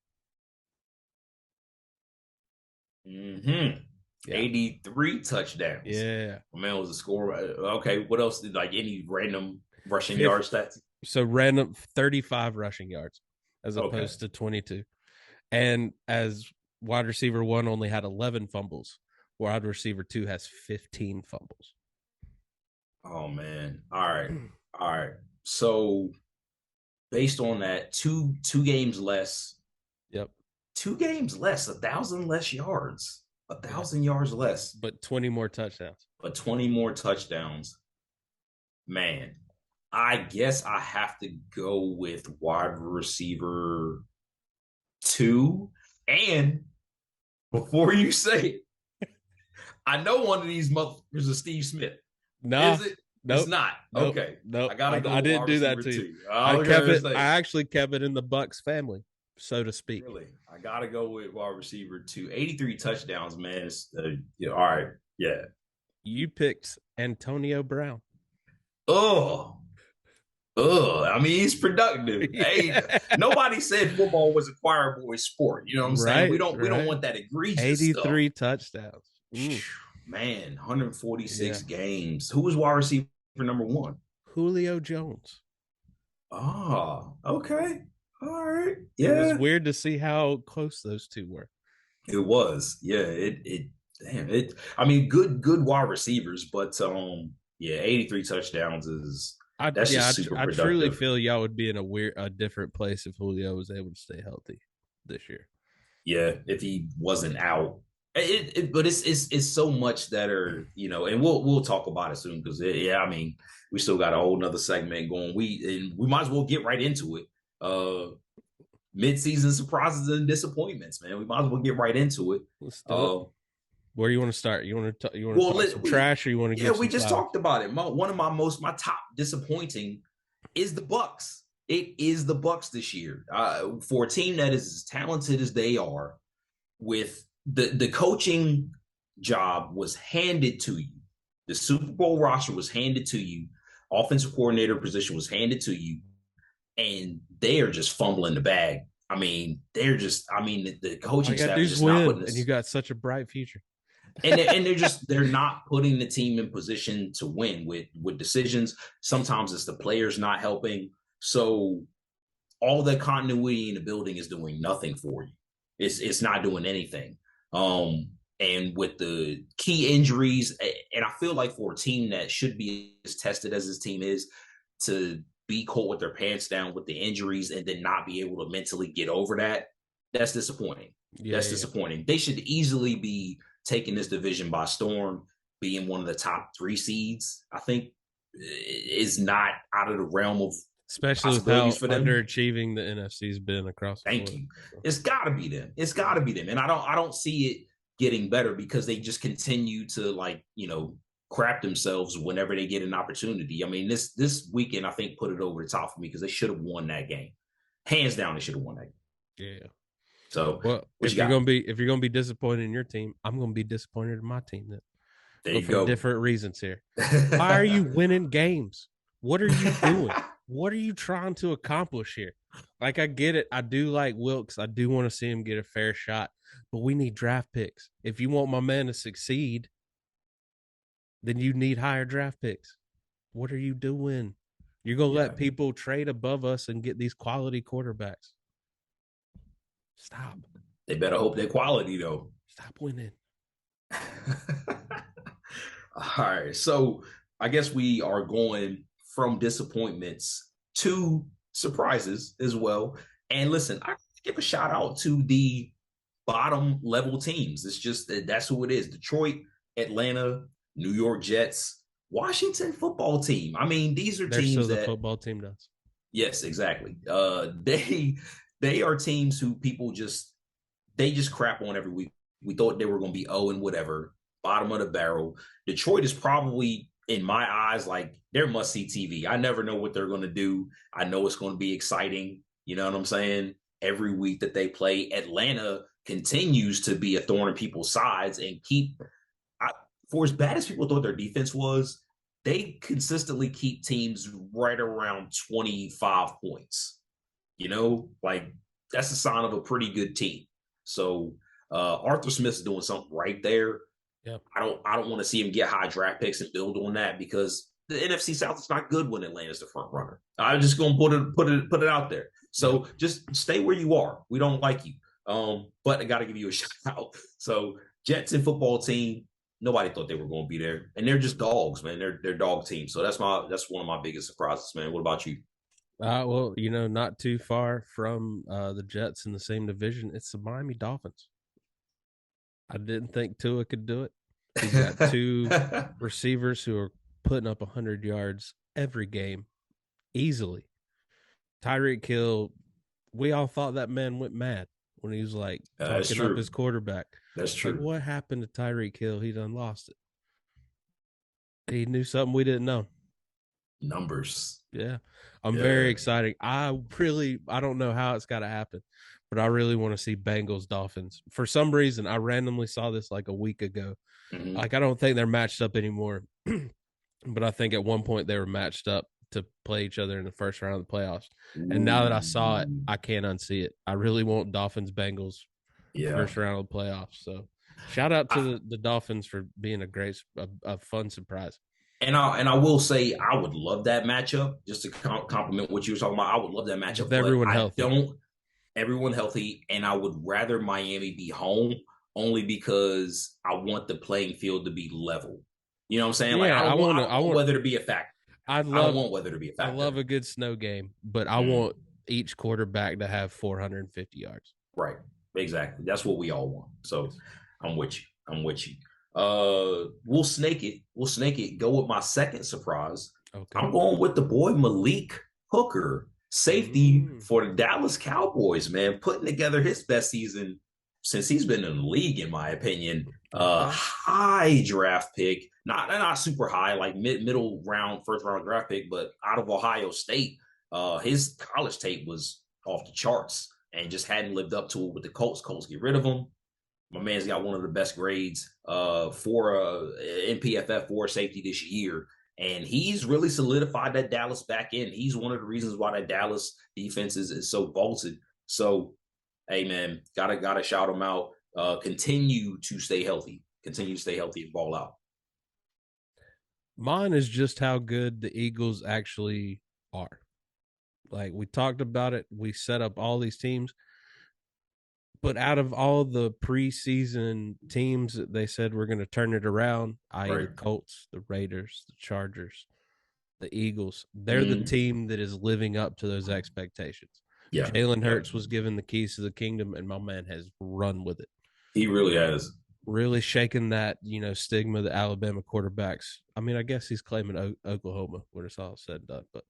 Mm-hmm. Yeah. 83 touchdowns. Yeah. My man was a scorer. Okay, what else? Like any random rushing yard stats? So random 35 rushing yards as Okay. opposed to 22. And as wide receiver one only had 11 fumbles, wide receiver two has 15 fumbles. Oh man. All right. All right. So based on that, two games less, Yep. 2 games less, 1,000 less yards, a Yeah. thousand yards less, But 20 more touchdowns. but 20 more touchdowns. Man, I guess I have to go with wide receiver two. And before you say it, I know one of these motherfuckers is Steve Smith. Nah. Is it? It's Nope. not. Nope. Okay. Nope. I gotta go I with didn't wide do that receiver to you. two. I I kept gotta it. I say, actually kept it in the Bucks family, so to speak. really, I gotta go with wide receiver two. 83 touchdowns, man. All right. Yeah. You picked Antonio Brown. Oh, I mean, he's productive. Hey, Yeah. nobody said football was a choir boy sport. You know what I'm saying? Right. We don't Right. want that egregious stuff. 83 touchdowns. Man, Yeah. 146 games. Who was wide receiver number one? Julio Jones. Oh, okay. All right. It was Yeah. weird to see how close those two were. It was. Yeah, damn it. I mean, good wide receivers, but yeah, 83 touchdowns is that's just super I truly productive. feel y'all would be in a different place if Julio was able to stay healthy this year. Yeah, if he wasn't out. But it's so much that are, and we'll talk about it soon because yeah, I mean, we still got a whole nother segment going. We might as well get right into it. Midseason surprises and disappointments, man. We might as well get right into it. Let's do it. Where do you want to start? You want to talk some trash, or you want to yeah, give we some just flowers? talked about it. One of my top disappointing is the Bucks. It is the Bucks this year. For a team that is as talented as they are, with the coaching job was handed to you. The Super Bowl roster was handed to you. Offensive coordinator position was handed to you, and they are just fumbling the bag. I mean, the coaching staff is just not putting this, this, and you got such a bright future. and they're not putting the team in position to win with decisions. Sometimes it's the players not helping. So all the continuity in the building is doing nothing for you. It's not doing anything. And with the key injuries, and I feel like for a team that should be as tested as this team is, to be caught with their pants down with the injuries and then not be able to mentally get over that's disappointing. That's disappointing. They should easily be taking this division by storm, being one of the top 3 seeds. I think is not out of the realm of Especially with how underachieving the NFC's been across the board. Thank you. It's got to be them. It's got to be them. And I don't see it getting better because they just continue to crap themselves whenever they get an opportunity. I mean, this weekend I think put it over the top for me because they should have won that game. Hands down, they should have won that game. Yeah. So if you're gonna be disappointed in your team, I'm gonna be disappointed in my team then. There but you for go. different reasons here. Why are you winning games? What are you doing? What are you trying to accomplish here? Like, I get it. I do like Wilkes. I do want to see him get a fair shot, but we need draft picks. If you want my man to succeed, then you need higher draft picks. What are you doing? You're going to Yeah. let people trade above us and get these quality quarterbacks. Stop. They better hope they're quality though. Stop winning. All right. So I guess we are going from disappointments to surprises as well. And listen, I give a shout out to the bottom level teams. It's just that's who it is. Detroit, Atlanta, New York Jets, Washington football team. I mean, these are They're so teams the that football team does. yes, exactly. They are teams who people just crap on every week. We thought they were going to be 0 and whatever, bottom of the barrel. Detroit is probably, in my eyes, like they're must see TV. I never know what they're going to do. I know it's going to be exciting. You know what I'm saying? Every week that they play, Atlanta continues to be a thorn in people's sides and for as bad as people thought their defense was, they consistently keep teams right around 25 points. You know, like that's a sign of a pretty good team. So Arthur Smith's doing something right there. Yep. I don't want to see him get high draft picks and build on that because the NFC South is not good when Atlanta's the front runner. I'm just gonna put it out there. So just stay where you are. We don't like you. But I gotta give you a shout out. So Jets and football team, nobody thought they were going to be there. And they're just dogs, man. They're dog teams. So that's one of my biggest surprises, man. What about you? Well, not too far from the Jets in the same division. It's the Miami Dolphins. I didn't think Tua could do it. He's got two receivers who are putting up 100 yards every game easily. Tyreek Hill, we all thought that man went mad when he was like talking up his quarterback. That's true. Like, what happened to Tyreek Hill? He done lost it. He knew something we didn't know. Numbers. Yeah. I'm very excited. I don't know how it's got to happen, but I really want to see Bengals Dolphins. For some reason, I randomly saw this like a week ago. Mm-hmm. Like, I don't think they're matched up anymore, but I think at one point they were matched up to play each other in the first round of the playoffs. Ooh. And now that I saw it, I can't unsee it. I really want Dolphins Bengals first round of the playoffs. So shout out to the Dolphins for being a fun surprise. And I will say I would love that matchup. Just to compliment what you were talking about, I would love that matchup. With everyone healthy. Everyone healthy, and I would rather Miami be home only because I want the playing field to be level. You know what I'm saying? Yeah, like I want weather to be a factor. I don't want weather to be a factor. I love a good snow game, but I want each quarterback to have 450 yards. Right. Exactly. That's what we all want. So I'm with you. We'll snake it. Go with my second surprise. Okay. I'm going with the boy Malik Hooker, safety for the Dallas Cowboys, man, putting together his best season since he's been in the league, in my opinion. High draft pick, not super high, like middle round, first round draft pick, but out of Ohio State. His college tape was off the charts and just hadn't lived up to it with the Colts. Colts get rid of him. My man's got one of the best grades for in PFF for safety this year. And he's really solidified that Dallas back end. He's one of the reasons why that Dallas defense is so vaulted. So, hey, man, gotta shout him out. Continue to stay healthy. And ball out. Mine is just how good the Eagles actually are. Like, we talked about it. We set up all these teams. But out of all the preseason teams that they said we're going to turn it around, i.e. the Colts, the Raiders, the Chargers, the Eagles, they're the team that is living up to those expectations. Yeah. Jalen Hurts was given the keys to the kingdom, and my man has run with it. He really has. Really shaking that, stigma that Alabama quarterbacks. I mean, I guess he's claiming Oklahoma when it's all said and done. But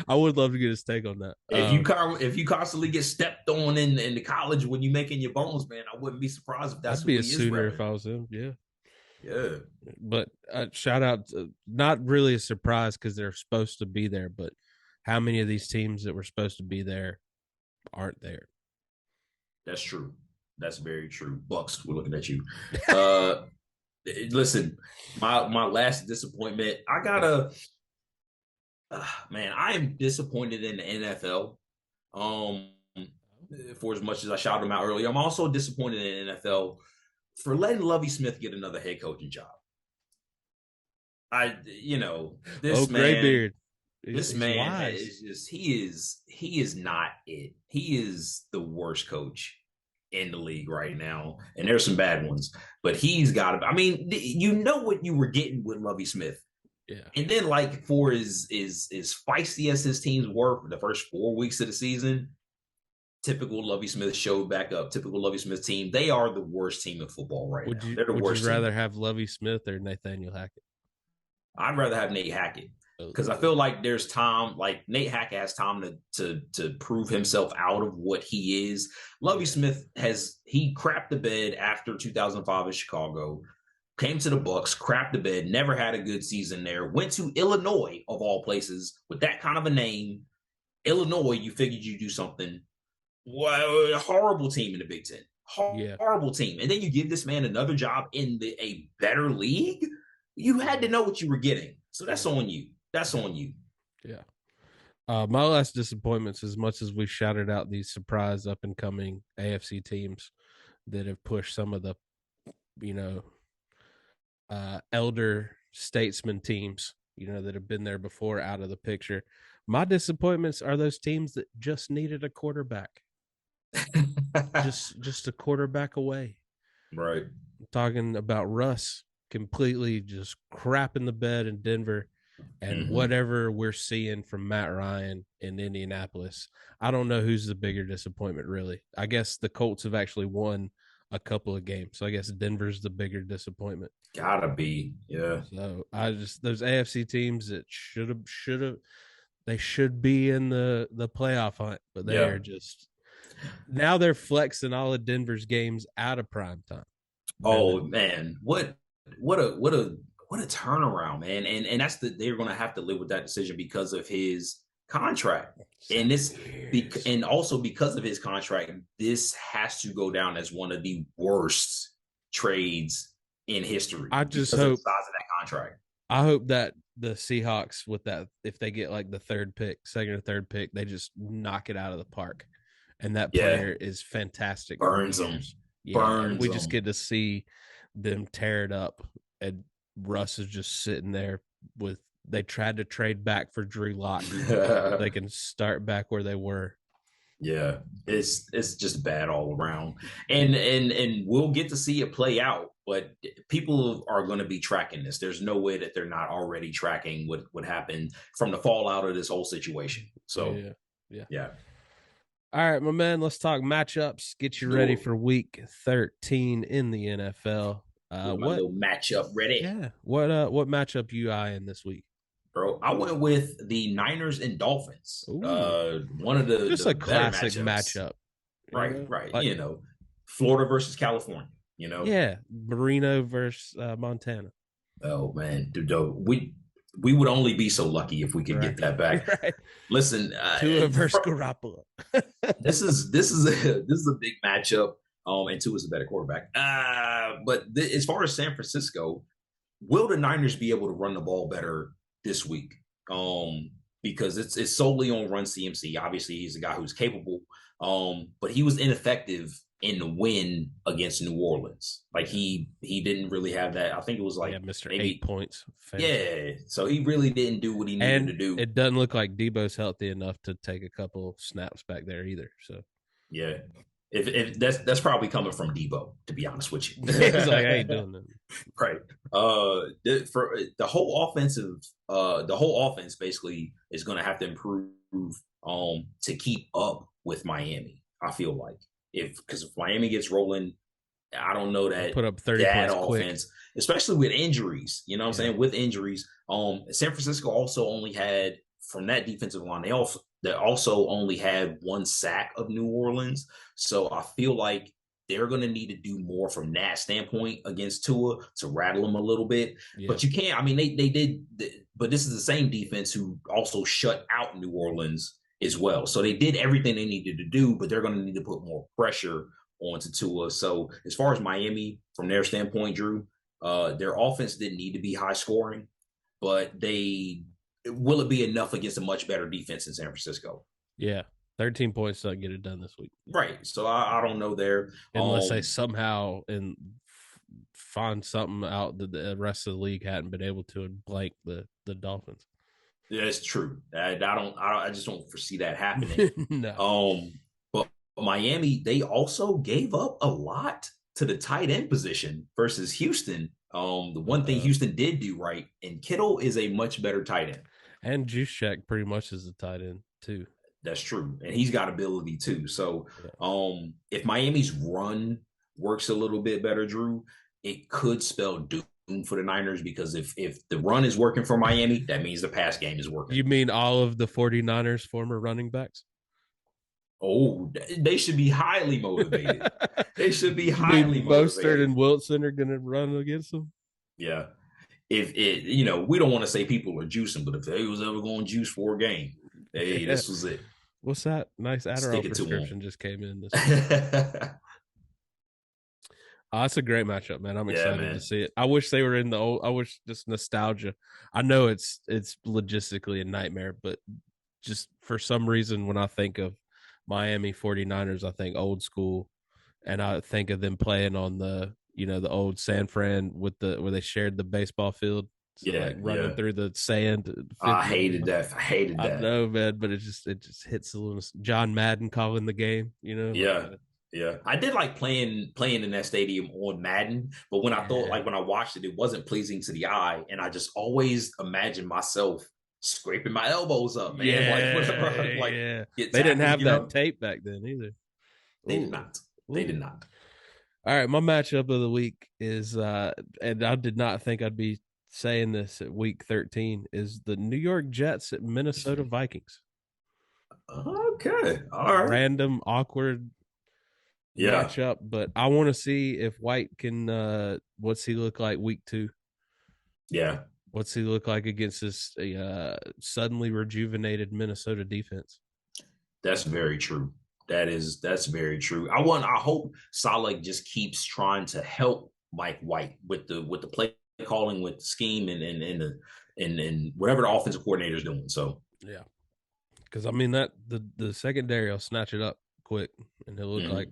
I would love to get his take on that. If you constantly get stepped on in the college when you making your bones, man, I wouldn't be surprised if that's. I'd be a Sooner if I was him. Yeah. Yeah. But shout out, not really a surprise because they're supposed to be there, but how many of these teams that were supposed to be there aren't there? That's true. That's very true. Bucks, we're looking at you. Listen, my last disappointment. I gotta, man. I am disappointed in the NFL. Um, for as much as I shouted him out earlier, I'm also disappointed in the NFL for letting Lovie Smith get another head coaching job. This Oh, man, Graybeard. He's wise. is just he is not it. He is the worst coach in the league right now, and there's some bad ones, but he's got to. I mean, you know what you were getting with Lovie Smith, Yeah. and then like for as feisty as his teams were for the first 4 weeks of the season, typical Lovie Smith showed back up. Typical Lovie Smith team. They are the worst team in football right Would now. you They're the would you worst team. rather have Lovie Smith or Nathaniel Hackett? I'd rather have Nate Hackett because I feel like there's time. Like Nate Hackett has time to prove himself out of what he is. Lovie Smith he crapped the bed after 2005 in Chicago. Came to the Bucks, crapped the bed, never had a good season there. Went to Illinois of all places with that kind of a name. Illinois, you figured you'd do something. Well, horrible team in the Big Ten. Horrible team. And then you give this man another job in a better league. You had to know what you were getting. So that's on you. That's on you. Yeah. My last disappointments, as much as we shouted out these surprise up and coming AFC teams that have pushed some of the, elder statesman teams, that have been there before out of the picture. My disappointments are those teams that just needed a quarterback. just a quarterback away. Right. I'm talking about Russ completely just crapping the bed in Denver, and whatever we're seeing from Matt Ryan in Indianapolis. I don't know who's the bigger disappointment, really. I guess the Colts have actually won a couple of games, so I guess Denver's the bigger disappointment. Gotta be, yeah. So those AFC teams that they should be in the playoff hunt, but they are just now they're flexing all of Denver's games out of prime time. Oh man, what a turnaround, man. And they're gonna have to live with that decision because of his contract. And and also because of his contract, this has to go down as one of the worst trades in history. I just hope of the size of that contract. I hope that the Seahawks, with that, if they get like the second or third pick, they just knock it out of the park. And that player is fantastic. Burns them. We just get to see them tear it up. And Russ is just sitting there they tried to trade back for Drew Lock. They can start back where they were. Yeah, it's just bad all around. And we'll get to see it play out, but people are going to be tracking this. There's no way that they're not already tracking what happened from the fallout of this whole situation. So, yeah. All right, my man, let's talk matchups. Get you ready for week 13 in the NFL. What little matchup ready? Yeah. What matchup you eyeing this week? Bro, I went with the Niners and Dolphins. One of the just a classic matchup. Right. Like, Florida versus California. Yeah, Marino versus Montana. Oh man, dude, we would only be so lucky if we could get that back. Right. Listen, Tua versus Garoppolo. this is a big matchup. And Tua is a better quarterback. But as far as San Francisco, will the Niners be able to run the ball better this week? Because it's solely on Run CMC. Obviously, he's a guy who's capable. But he was ineffective in the win against New Orleans. Like he didn't really have that. I think it was like Mr. 8 points. Yeah. So he really didn't do what he needed to do. It doesn't look like Debo's healthy enough to take a couple snaps back there either. So yeah. If that's probably coming from Debo, to be honest with you. He's like, I ain't doing that. Right. For the whole offense basically is going to have to improve to keep up with Miami. I feel like because if Miami gets rolling, I don't know that put up 30 points offense, quick. Especially with injuries. You know what I'm saying? With injuries, San Francisco also only had from that defensive line. They also only had one sack of New Orleans. So I feel like they're going to need to do more from that standpoint against Tua to rattle them a little bit. Yeah. But you can't. I mean, they did. But this is the same defense who also shut out New Orleans as well. So they did everything they needed to do, but they're going to need to put more pressure onto Tua. So as far as Miami, from their standpoint, Drew, Their offense didn't need to be high scoring, but will it be enough against a much better defense in San Francisco? Yeah, 13 points doesn't get it done this week, Right. So I don't know there. unless they somehow find something out that the rest of the league hadn't been able to and blank the Dolphins. Yeah, it's true. I just don't foresee that happening. No. But Miami, they also gave up a lot to the tight end position versus Houston. The one thing Houston did do right, and Kittle is a much better tight end. And Juszczyk pretty much is a tight end too. That's true, and he's got ability too. So, yeah. If Miami's run works a little bit better, Drew, it could spell doom for the Niners, because if the run is working for Miami, that means the pass game is working. You mean all of the 49ers former running backs? Oh, they should be highly motivated. They should be highly motivated. Mostert and Wilson are going to run against them. Yeah. If it, we don't want to say people are juicing, but if they was ever going to juice for a game, hey, this was it. What's that? Nice Adderall prescription just came in this week. That's a great matchup, man. I'm excited to see it. I wish they were in the old. I wish just nostalgia. I know it's logistically a nightmare, but just for some reason, when I think of Miami 49ers, I think old school, and I think of them playing on the the old San Fran where they shared the baseball field. So running through the sand. I hated that. I know, man, but it just hits a little. John Madden calling the game, Yeah. Yeah, I did like playing in that stadium on Madden, but when I thought, when I watched it, it wasn't pleasing to the eye, and I just always imagined myself scraping my elbows up, man. They didn't have that tape back then either. They did not. They did not. All right, my matchup of the week is, and I did not think I'd be saying this at week 13, is the New York Jets at Minnesota Vikings. Okay, all right. Random, awkward matchup, but I want to see if White can. What's he look like week 2? Yeah. What's he look like against this suddenly rejuvenated Minnesota defense? That's very true. That's very true. I hope Saleh just keeps trying to help Mike White with the play calling, with the scheme, and whatever the offensive coordinator is doing. So yeah, because I mean that the secondary will snatch it up quick, and it'll look like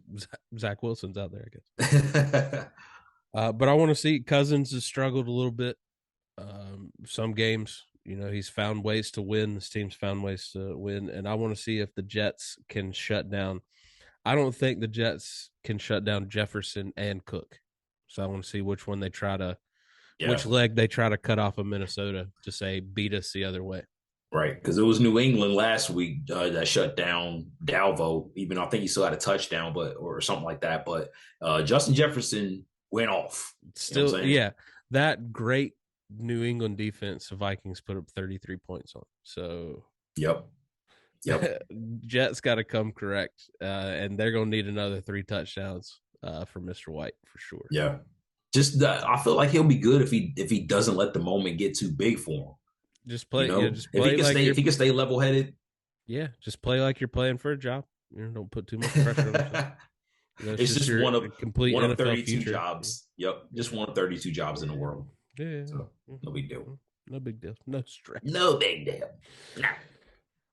Zach Wilson's out there, I guess. But I want to see Cousins has struggled a little bit. Some games, he's found ways to win. This team's found ways to win, and I want to see if the Jets can shut down. I don't think the Jets can shut down Jefferson and Cook, so I want to see which one they try to, which leg they try to cut off of Minnesota to say beat us the other way. Right, because it was New England last week that shut down Dalvo, even though I think he still had a touchdown, or something like that. But Justin Jefferson went off. Still, that great New England defense, the Vikings put up 33 points on. So, yep. Jets got to come correct, and they're going to need another 3 touchdowns for Mr. White for sure. Yeah, just I feel like he'll be good if he doesn't let the moment get too big for him. Just play. Just play if he can stay level headed. Yeah, just play like you're playing for a job. Don't put too much pressure on yourself. It's just one of complete one of NFL 32 future. jobs. Yep, just one of 32 jobs in the world. Yeah, so, no big deal. No big deal. No stress. No big deal. No.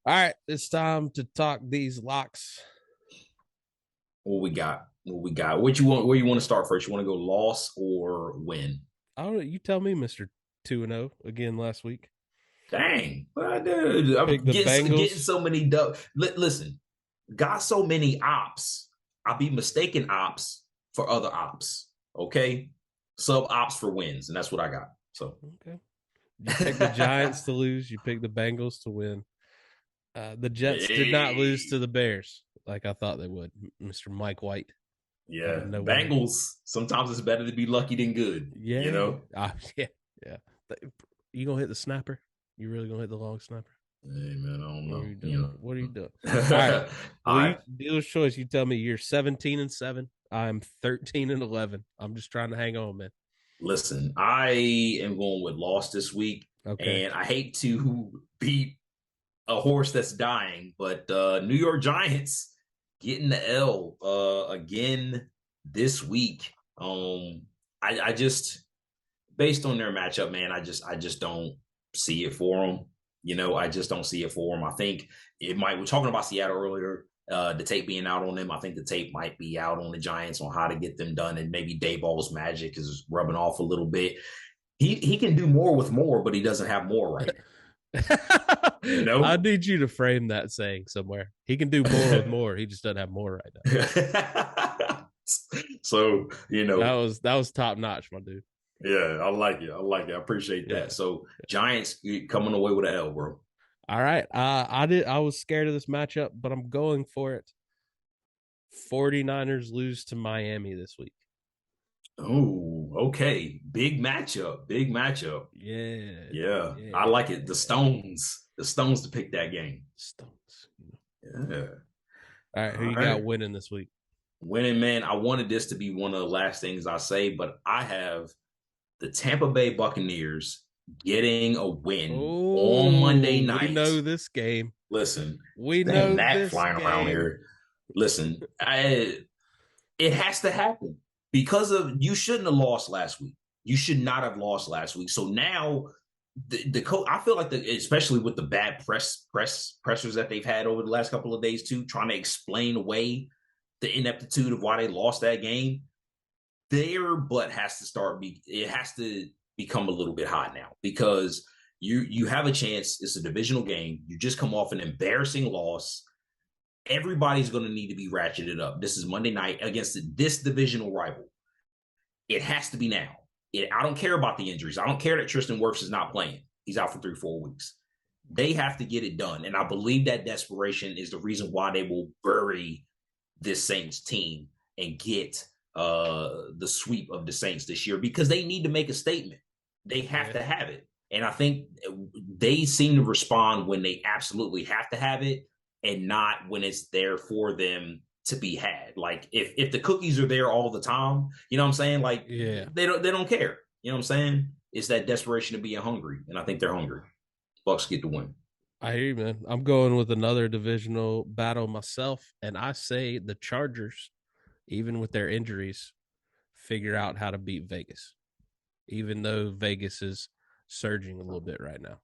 All right, it's time to talk these locks. What we got? What you want? Where you want to start first? You want to go loss or win? I don't know. You tell me, Mr. 2-0 again last week. Dang, dude, I'm getting so many dubs. Listen, got so many ops. I'll be mistaking ops for other ops. Okay, sub ops for wins, and that's what I got. So okay, you pick the Giants to lose. You pick the Bengals to win. The Jets did not lose to the Bears like I thought they would. Mr. Mike White. Yeah, Bengals. Sometimes it's better to be lucky than good. Yeah, yeah. You gonna hit the snapper? You really gonna hit the long snapper? Hey man, I don't know. What are you doing? All right. Dealer's choice. You tell me you're 17-7. I'm 13-11. I'm just trying to hang on, man. Listen, I am going with loss this week. Okay. And I hate to beat a horse that's dying, but New York Giants getting the L again this week. I just based on their matchup, man, I just don't see it for them. I just don't see it for them. I think it might. We're talking about Seattle earlier. The tape being out on them. I think the tape might be out on the Giants on how to get them done, and maybe Dayball's magic is rubbing off a little bit. He can do more with more, but he doesn't have more right now. I need you to frame that saying somewhere. He can do more with more. He just doesn't have more right now. So that was top notch, my dude. Yeah, I like it. I appreciate that. Yeah. So Giants coming away with an L, bro. All right. I was scared of this matchup, but I'm going for it. 49ers lose to Miami this week. Oh, okay. Big matchup. Yeah. I like it. The Stones to pick that game. Stones. Yeah. All right. Who you got winning this week? Winning, man. I wanted this to be one of the last things I say, but I have the Tampa Bay Buccaneers getting a win on Monday night. We know this game. Listen, we know Mac flying around here. Listen, it has to happen because you shouldn't have lost last week. You should not have lost last week. So now the coach, I feel like especially with the bad pressures that they've had over the last couple of days too, trying to explain away the ineptitude of why they lost that game. Their butt has to become a little bit hot now because you have a chance. It's a divisional game. You just come off an embarrassing loss. Everybody's going to need to be ratcheted up. This is Monday night against this divisional rival. It has to be now. I don't care about the injuries. I don't care that Tristan Wirfs is not playing. He's out for 3-4 weeks. They have to get it done. And I believe that desperation is the reason why they will bury this Saints team and get the sweep of the Saints this year because they need to make a statement. They have to have it. And I think they seem to respond when they absolutely have to have it and not when it's there for them to be had. Like if the cookies are there all the time, you know what I'm saying? Like they don't care. You know what I'm saying? It's that desperation of being hungry. And I think they're hungry. Bucks get the win. I hear you, man. I'm going with another divisional battle myself. And I say the Chargers, even with their injuries, figure out how to beat Vegas, even though Vegas is surging a little bit right now.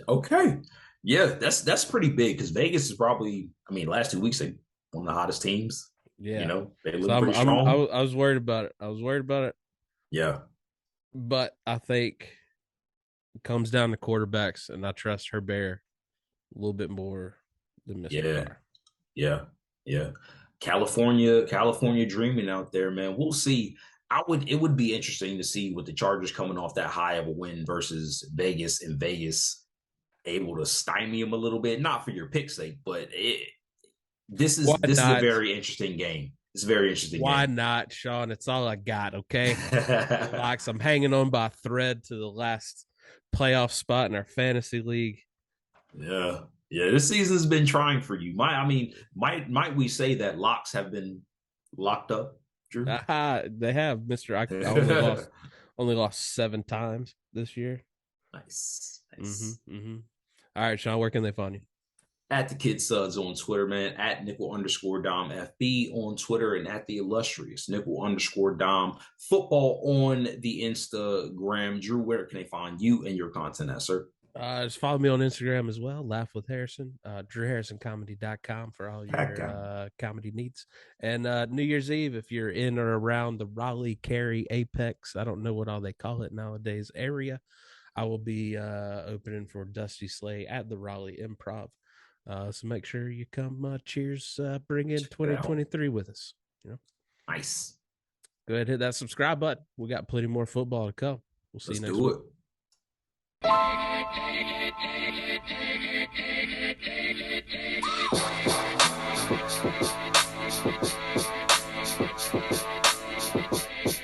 Okay. Yeah, that's pretty big because Vegas is probably, last 2 weeks, they one of the hottest teams. Yeah. They look pretty strong. I was worried about it. Yeah. But I think it comes down to quarterbacks, and I trust Herbert a little bit more than Mr. Carr. Yeah. California dreaming out there, man. We'll see. It would be interesting to see with the Chargers coming off that high of a win versus Vegas, and Vegas able to stymie them a little bit, not for your pick's sake, but this is a very interesting game. It's a very interesting Why game. not, Shawn? It's all I got, okay? Relax. I'm hanging on by a thread to the last playoff spot in our fantasy league. Yeah, this season's been trying for you. Might we say that locks have been locked up, Drew? They have, Mr. I only lost 7 times this year. Nice. All right, Shawn, where can they find you? At the Kid Suds on Twitter, man. At nickel_Dom FB on Twitter, and at the illustrious nickel_Dom football on the Instagram. Drew, where can they find you and your content at, sir? Just follow me on Instagram as well. Laugh with Harrison. DrewHarrisonComedy.com for all your comedy needs. And New Year's Eve, if you're in or around the Raleigh, Cary, Apex, I don't know what all they call it nowadays, area, I will be opening for Dusty Slay at the Raleigh Improv. So make sure you come cheers, bring in 2023 with us. Nice. Go ahead and hit that subscribe button. We got plenty more football to come. We'll see you next week. Let's do it.